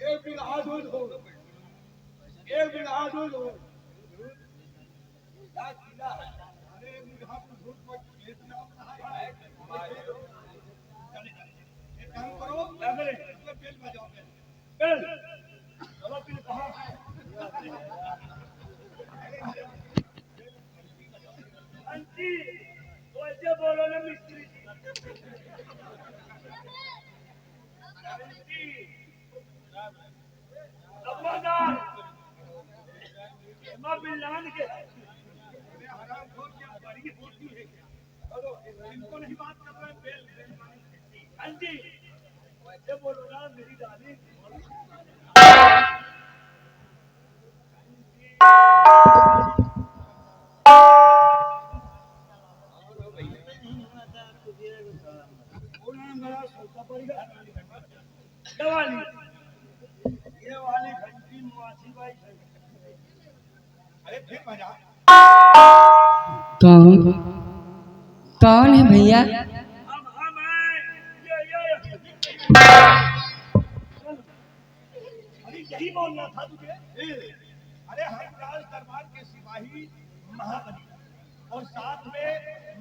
एक बिगहा दूध हो, एक बिगहा दूध हो। क्या किला है? अरे बिगहा दूध को बेचना है। एक काम करो, क्या करें? बेल बजाओ, बेल। चलो फिर कहाँ? आंटी, तो ऐसे बोलो ना मिस्त्री जी। आंटी, अब्बादार, माँ बिल्लान के। अरे हराम खोर क्या बड़ी होती है क्या? चलो, इनको नहीं बात कर रहे बेल बेल मानी। आंटी, वैसे बोलो ना मेरी डाली। दवाली ये वाली घंटी मुआसी भाई। अरे फिर बजा। कौन कौन है भैया? हम हैं ये अरे यही बोलना था तुझे। अरे हम राज दरबार के सिपाही महाबली और साथ में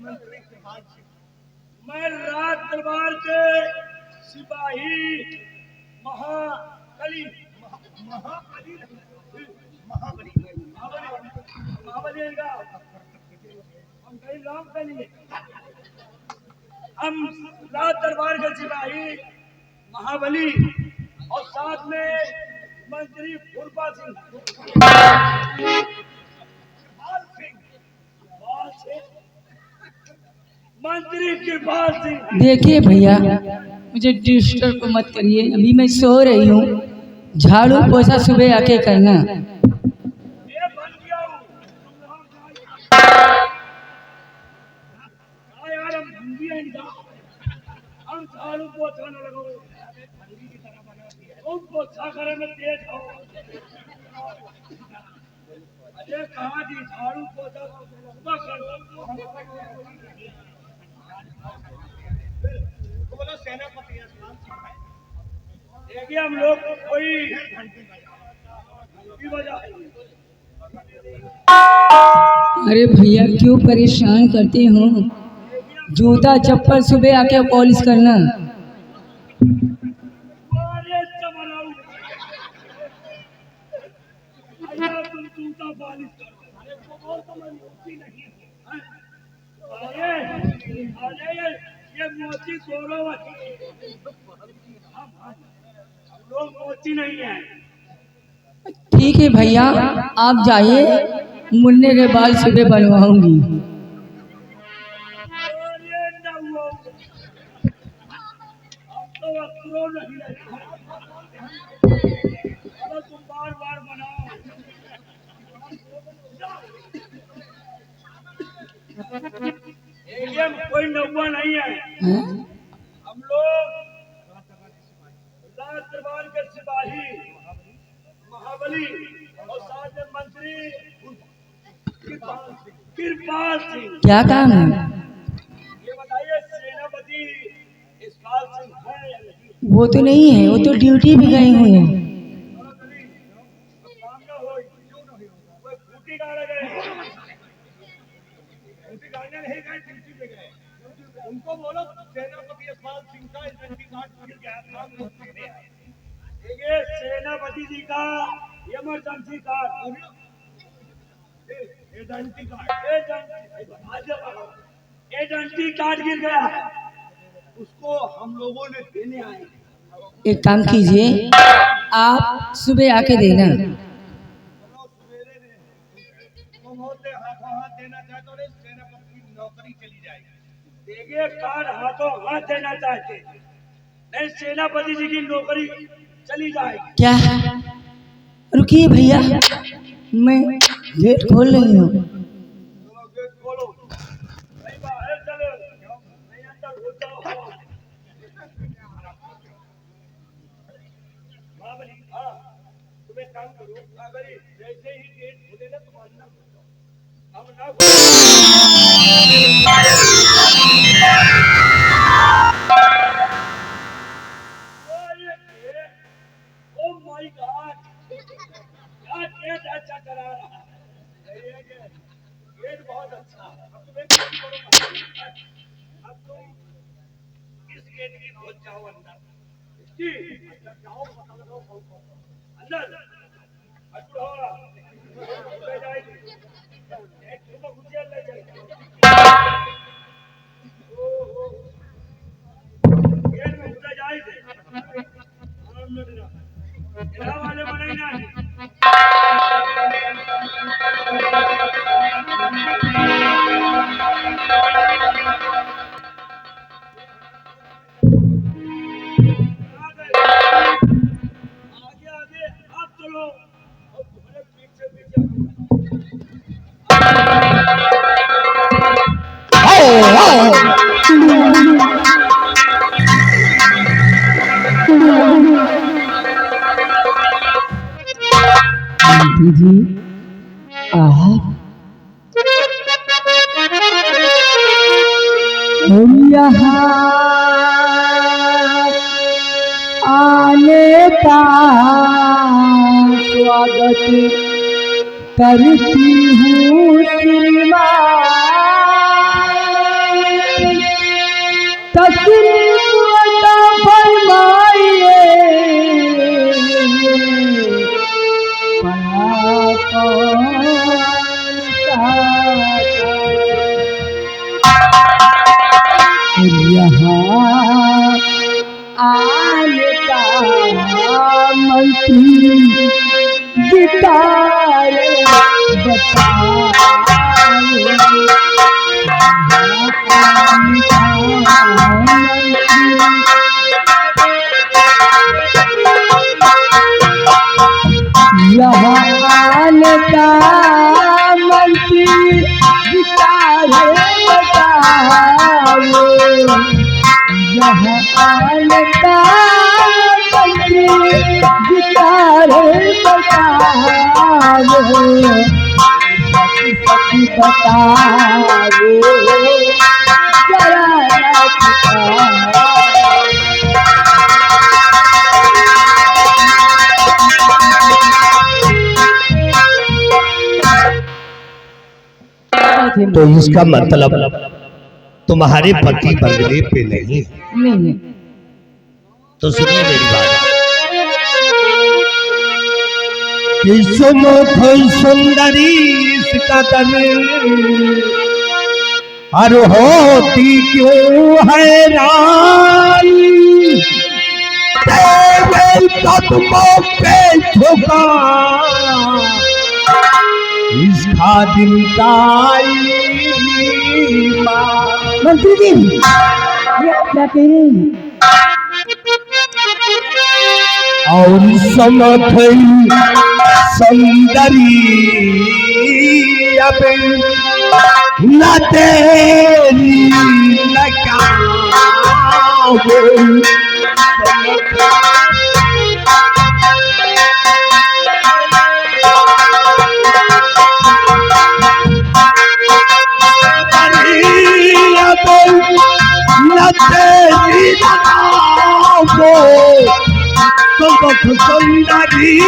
मंत्री कृपाल सिंह। मैं राज दरबार के सिपाही महाबली महाबली महाबली महाबली का हम कहीं नाम पे नहीं। हम राज दरबार के सिपाही महाबली और साथ में मंत्री फुरपा सिंह मंत्री कृपाल सिंह। देखिए भैया, मुझे डिस्टर्ब मत करिए, अभी मैं सो रही हूँ। झाड़ू पोछा सुबह आके करना। ये बन गया हूँ। यार हम हिंदी हैं क्या? हम झाड़ू पोछा न लगाओ, तुम पोछा करे में तेज हो। अरे कहाँ दी झाड़ू पोछा सुबह कर। बोलो सेनापति देखिए हम लोग कोई घंटी बजा। अरे भैया क्यों परेशान करते हो? जूता चप्पल सुबह आके पॉलिश करना। अरे चमराऊ अरे तुम जूता पॉलिश करो। अरे वो तो मैं मोची नहीं हूँ। अरे अरे ये मोची सोरो हम लोग मोची नहीं है। ठीक है भैया, आप जाइए, मुन्ने के बाल सुबह बनवाऊंगी। अरे नौओ, हम तो अखरों नहीं रहते। चलो तुम बार बार बनाओ। ये कोई नौवा नहीं है। हाँ? हम लोग राज दरबार के सिपाही महाबली और साथ में मंत्री कृपाल सिंह। क्या काम है? ये बताइए सेनापति इस्पाल सिंह है या नहीं? वो तो नहीं है, वो तो ड्यूटी पे गए हुए हैं। चलो कभी काम ना हो क्यों नहीं होगा? कोई खूटी गाड़ा गए, खूटी गाड़ने नहीं गए, ड्यूटी पे गए। उनको बोलो सेनापति इस्पाल सिंह का आइडेंटिटी कार्ड मिल गया, काम देने आए। देखिए सेनापति जी का इमरजेंसी कार्ड, आइडेंटिटी कार्ड गिर गया है, उसको हम लोगों ने देने आए। एक काम कीजिए, आप सुबह आके देना। चलो सवेरे तुम होते हाथों हाथ देना चाहते हो, सेनापति की नौकरी चली जाएगी। देखिए कार्ड हाथों हाथ देना चाहते नहीं, सेनापति जी की नौकरी चली जाएगी। क्या? रुकिए भैया, मैं गेट खोल रही हूँ। चलो गेट खोलो, नहीं बाहर चलो, नहीं अंदर घुस जाओ। महाबली हाँ, तुम एक काम करो, अगर जैसे ही गेट खुले ना तुम्हारी ना हम ना अब तुम एक काम करो, अब तुम इस गेट की पहुंच जाओ अंदर जी, अंदर जाओ, पता लगाओ कौन कौन अंदर अटूर हो जाएगी एक तो मुझे ले जाएगा ओ गेट में घुसा जाएगी हम लोग ना वाले बने ना आगे आगे आप चलो और तुम्हारे पीछे पीछे दीदी आप हम यहाँ आने का स्वागत करती हूँ श्रीमान, तशरीफ अता फरमाइए, बड़ा कौन यहाँ आने का मंत्री गिटार बताओ, यहाँ आने का मंत्री गिटार बताओ, यहाँ आने का मंत्री गिटार बताओ, सच बताओ जरा तो इसका मतलब तुम्हारे पति बंगले पे नहीं है। नहीं तो सुनिए मेरी बात, कि सुनो कोई सुंदरी इसका दर हर होती क्यों हैरान, तेरे कदमों पे झुका इस खादिम का ईमान। मंत्री जी ये क्या कह रही हैं? और समथई सुंदरी अब न तेरी सुंदरी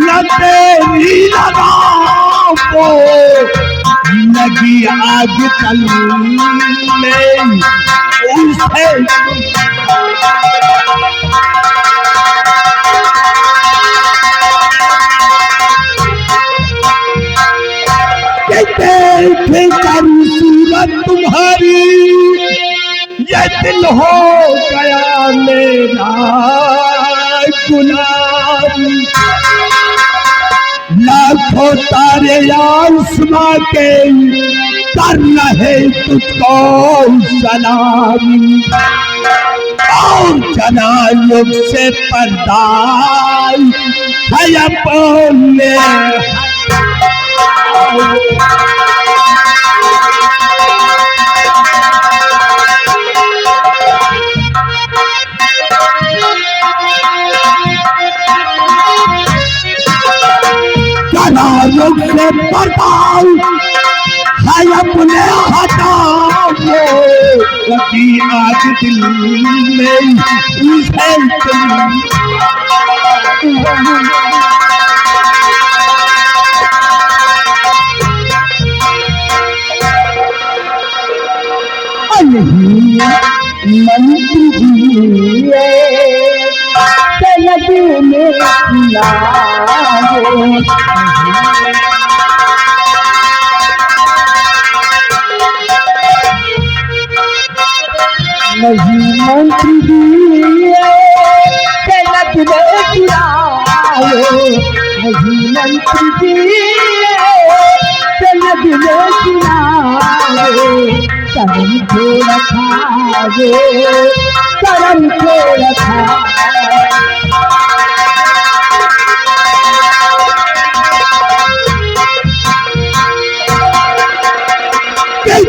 न तेरी लगाओ लगी आग कल में उसे देख कर सूरत तुम्हारी ये दिल हो गया मेरा गुलाम, लाखों तारे आसमां के कर रहे तुझको सलाम, और जना युग से पर्दा है अपने रुख से पर्दा है अपने हटाओ, लगी आग दिल में उसे नहीं मंत्री जी सनद में लागे नहीं मंत्री जी सनद में लागे नहीं मंत्री जी सनद में लागे करम को रखावे करम को रखा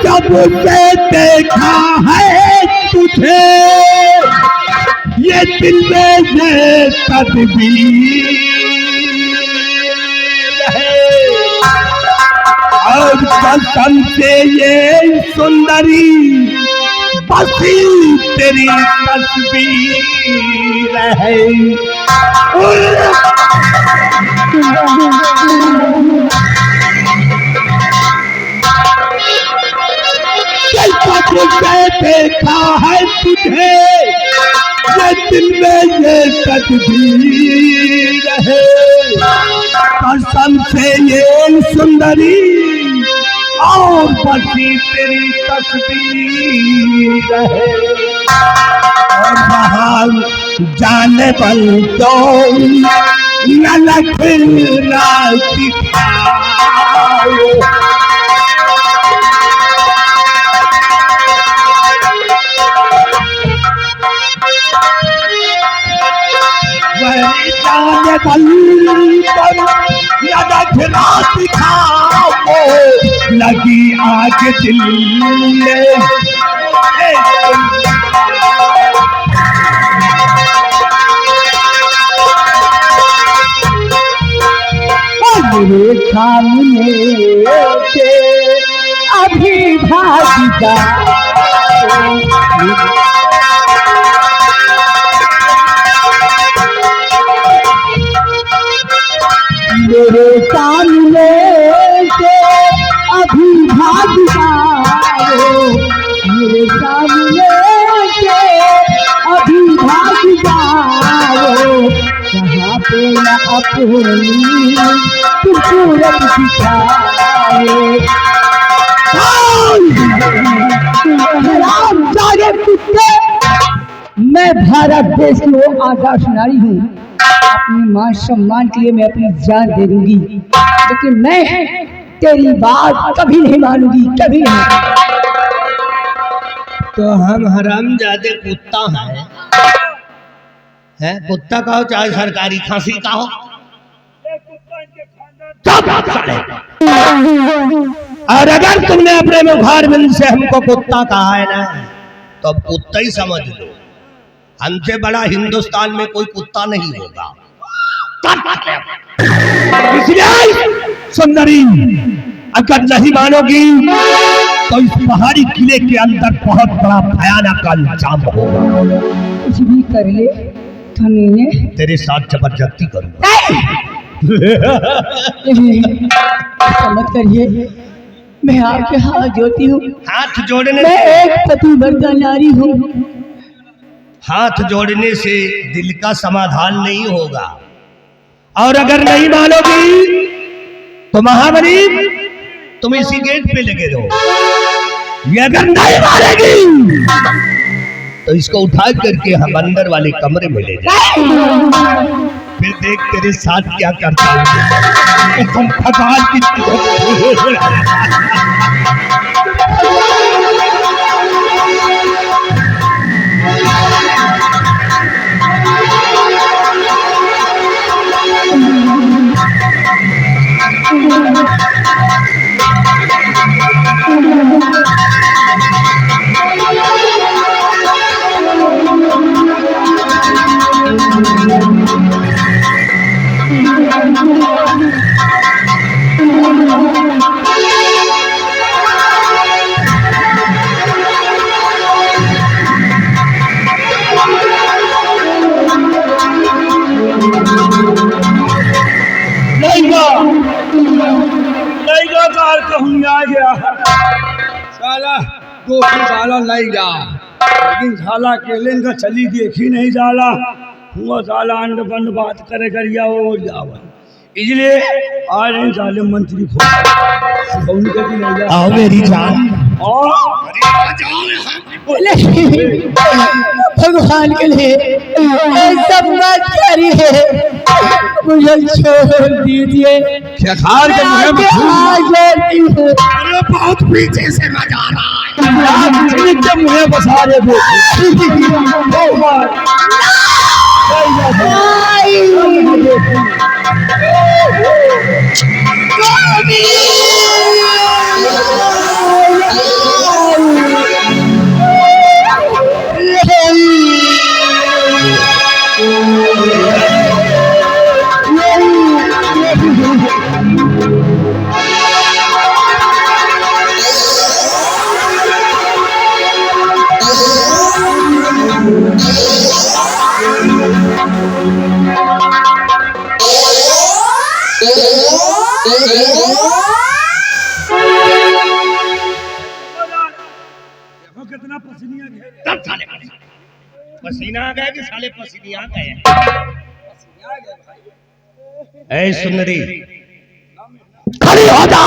जब से देखा है तुझे ये दिल में ये तदबीर है और कसम से ये सुंदरी बसी तेरी तस्वीर है तुझे देखा है तुझे ये दिल में ये तकदीर है कसम से ये सुंदरी और बसी तेरी तस्वीर है और वहाँ जाने बल तो न लखना दिखाओ जाने बल दिखाओ लगी आग दिल में मेरे सामने से अभी भागा मेरे सामने से अभी भाग जाओ मेरे सामने से अभी भाग जाओ जहाँ पे न अपनी खूबसूरत दिखाओ मैं भारत देश की वो आदर्श नारी हूँ अपनी मान सम्मान के लिए मैं अपनी जान दे दूंगी लेकिन मैं तेरी बात कभी नहीं मानूंगी कभी नहीं तो हम हरामजादे कुत्ता है कुत्ता का हो चाहे सरकारी खांसी का हो और अगर तुमने अपने मुखारबिंद से हमको कुत्ता कहा है ना तो अब कुत्ता ही समझ लो हमसे बड़ा हिंदुस्तान में कोई कुत्ता नहीं होगा इसलिए सुंदरी अगर नहीं मानोगी तो इस पहाड़ी किले के अंदर बहुत बड़ा भयानक अंजाम होगा कुछ भी कर ले तो नहीं तेरे साथ जबरदस्ती करूंगा ऐसा मत करिए मैं आपके हाथ जोड़ती हूँ हाथ जोड़ने मैं से एक पतिव्रता नारी हूँ हाथ जोड़ने से दिल का समाधान नहीं होगा और अगर नहीं मानोगी तो महाबली तुम इसी गेट पे लगे रहो ये अगर नहीं मानेगी तो इसको उठा करके हम अंदर वाले कमरे में ले जाए फिर देख तेरे साथ क्या करता हूँ तुम भगवान की नहीं कार कहूँ आ गया साला दो की साला नहीं जा, लेकिन साला अकेले का चली देखी नहीं जाला, हुआ साला अंड बंड बात करे करिया वो जावा, इसलिए आज नहीं साले मंत्री आओ मेरी जान। भगवान के लिए सब मत करिए, मुझे छोड़ दीजिए। शेखार के मुझे बहुत पीछे से मजा आ रहा है, मुझे बसा रहे कितना पसीना गया, साले पसीना आ गया कि साले पसीने आ गए। ऐ सुंदरी खड़ी हो जा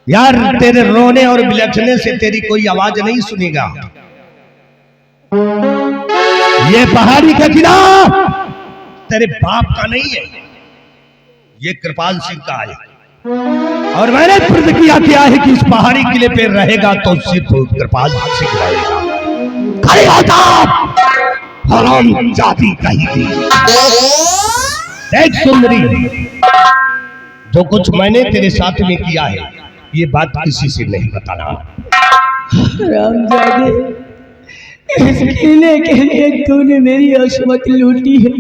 यार, तेरे रोने और बिलखने से तेरी कोई आवाज नहीं सुनेगा। ये पहाड़ी का किला तेरे बाप का नहीं है, ये कृपाल सिंह का है, और मैंने प्रतिज्ञा किया है कि इस पहाड़ी किले पे रहेगा तो सिर्फ कृपाल सिंह रहेगा। खड़ी हो जा हराम जाति कहीं की। देख सुंदरी, जो कुछ मैंने तेरे साथ में किया है ये बात किसी से नहीं बताना। रामजादे, इस किले के लिए तूने मेरी असमत लूटी है।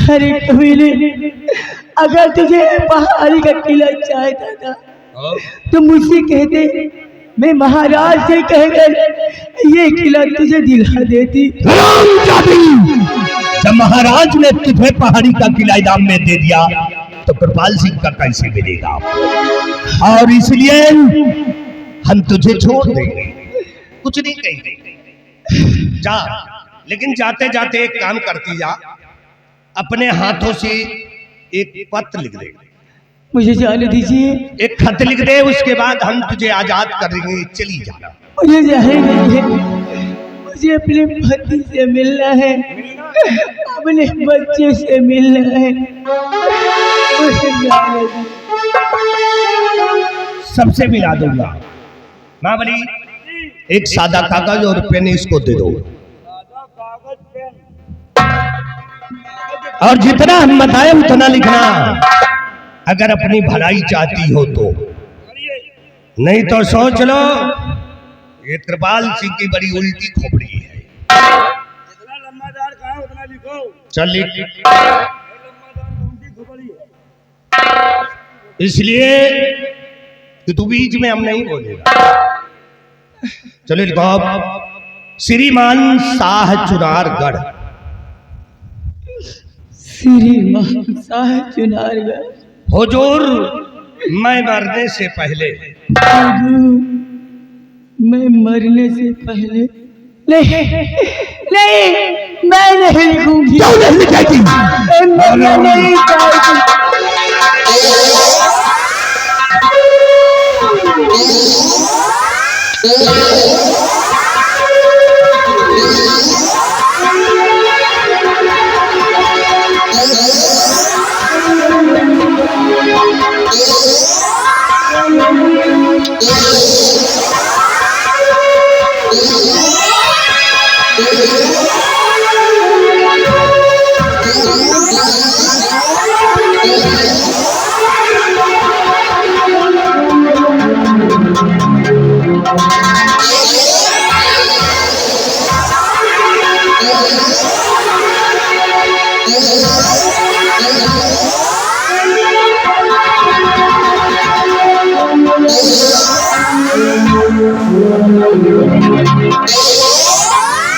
अरे कबीले, अगर तुझे पहाड़ी का किला चाहता था तो मुझसे कहते, मैं महाराज से कहकर ये किला तुझे दिला देती। जब महाराज ने तुझे पहाड़ी का किला इनाम में दे दिया तो कृपाल सिंह का कैसे मिलेगा, और इसलिए हम तुझे छोड़ देंगे, कुछ नहीं कहेंगे। जा, लेकिन जाते जाते एक काम करती जा, अपने हाथों से एक पत्र लिख दे, मुझे जाने दीजिए। एक खत लिख दे, उसके बाद हम तुझे आजाद कर देंगे, चली जाना। मुझे जाने दीजिए, मुझे अपने पति से मिलना है, अपने बच्चे से मिलना है, मुझे जाने दीजिए। सबसे मिला दूंगा। महाबली, एक सादा कागज और पेन इसको दे दो, और जितना हम बताए उतना लिखना, अगर अपनी भलाई चाहती हो तो, नहीं तो सोच लो ये कृपाल सिंह की बड़ी उल्टी खोपड़ी है। जितना लंबादार कहा उतना लिखो। चल लिख। इसलिए कि तू बीच में हम नहीं बोलेगा। चलो लिखो, श्रीमान शाह चुनारगढ़। श्रीमान शाह चुनारगढ़। हुजूर, मैं मरने से पहले, मैं मरने से पहले, नहीं नहीं, मैं नहीं लिखूंगी। क्यों नहीं लिखेगी? मैं नहीं चाहती।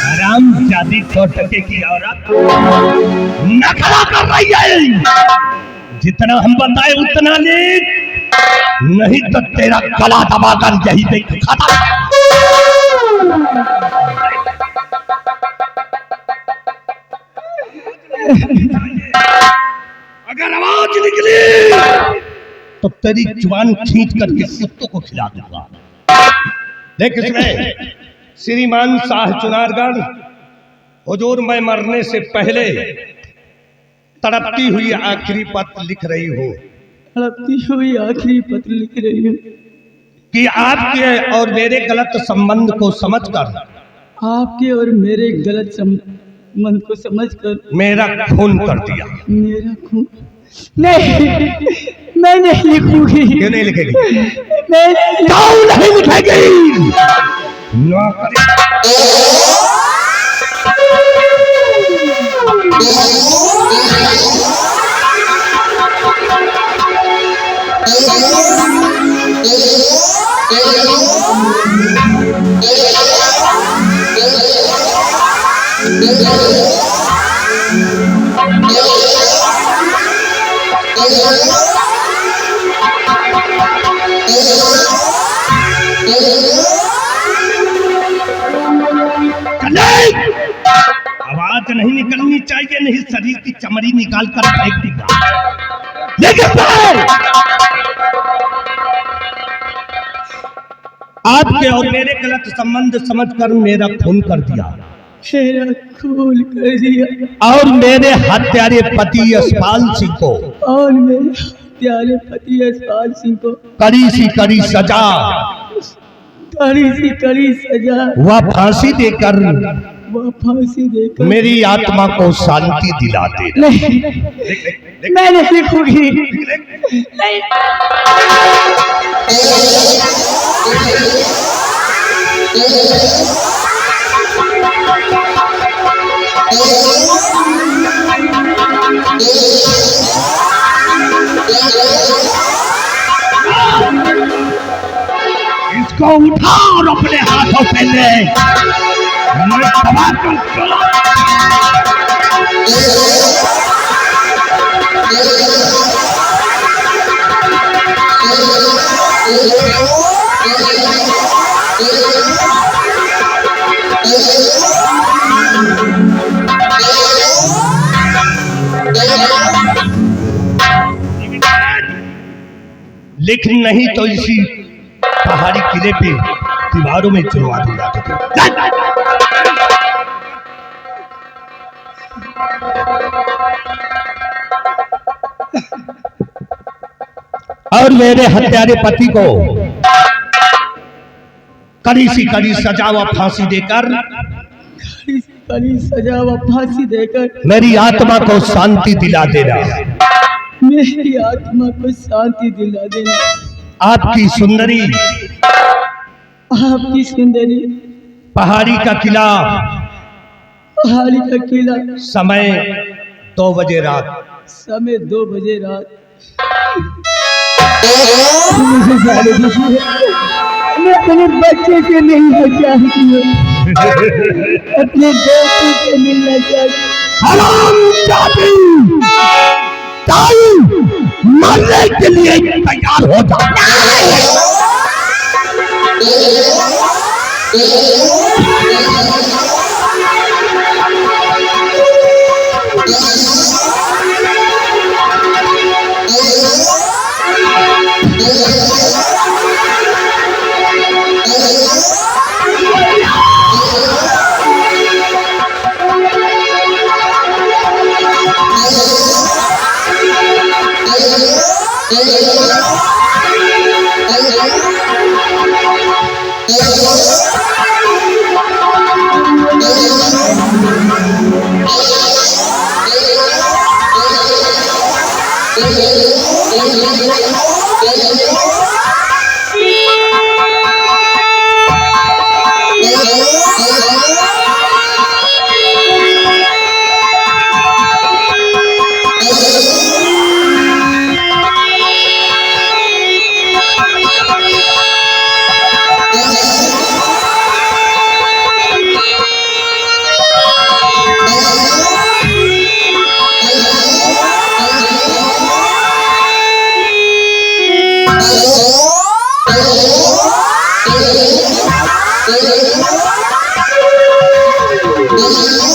हरामजादी टोटके की औरत नखरा कर रही है। जितना हम बताए उतना लिख, नहीं तो तेरा गला दबाकर यही पे खाता। अगर आवाज निकली तो तेरी जुबान खींच करके कुत्तों को खिला दूंगा। देख इसमें श्रीमान शाह चुनारगढ़, हुजूर मैं मरने से पहले तड़पती हुई आखिरी पत्र लिख रही हूँ। तड़पती हुई आखिरी पत्र लिख रही हूँ कि आपके और मेरे गलत संबंध को समझकर, आपके और मेरे गलत संबंध को समझकर मेरा खून कर दिया। मेरा खून नहीं, मैं नहीं लिखूंगी। क्यों नहीं लिखेगी? मैं नहीं लिखेगी। नौकरी आवाज नहीं निकलनी चाहिए, नहीं शरीर की चमड़ी निकाल कर फेंक दूंगा। लेकिन आपके और मेरे गलत संबंध समझकर मेरा खून कर दिया। मेरा खून कर दिया और मेरे हत्यारे पति यशपाल सिंह को, और मेरे प्यारे पति यशपाल सिंह को कड़ी सी कड़ी सजा, कड़ी सी कड़ी सजा वह फांसी देकर, वह फांसी देकर मेरी आत्मा को शांति दिला दे। नहीं, मैं नहीं लिखूंगी। नहीं। इसको उठा और अपने हाथों से ले, मैं तबादुल करूं। लेकिन नहीं तो इसी पहाड़ी किले पे दीवारों में चुनवा दूंगा तुझे। और मेरे हत्यारे पति को कड़ी सी कड़ी सजा व फांसी देकर, कड़ी सी कड़ी सजा व फांसी देकर मेरी आत्मा को शांति दिला देना। मेरी आत्मा को शांति दिला देना। आपकी सुंदरी, आपकी सुंदरी पहाड़ी का किला, पहाड़ी का किला, समय 2 बजे रात, समय 2 बजे रात। मैं अपने बच्चे से नहीं चाहती हूँ, अपने दोस्तों से मिलना चाहती हूँ। मरने के लिए तैयार हो जाता Oh Thank you.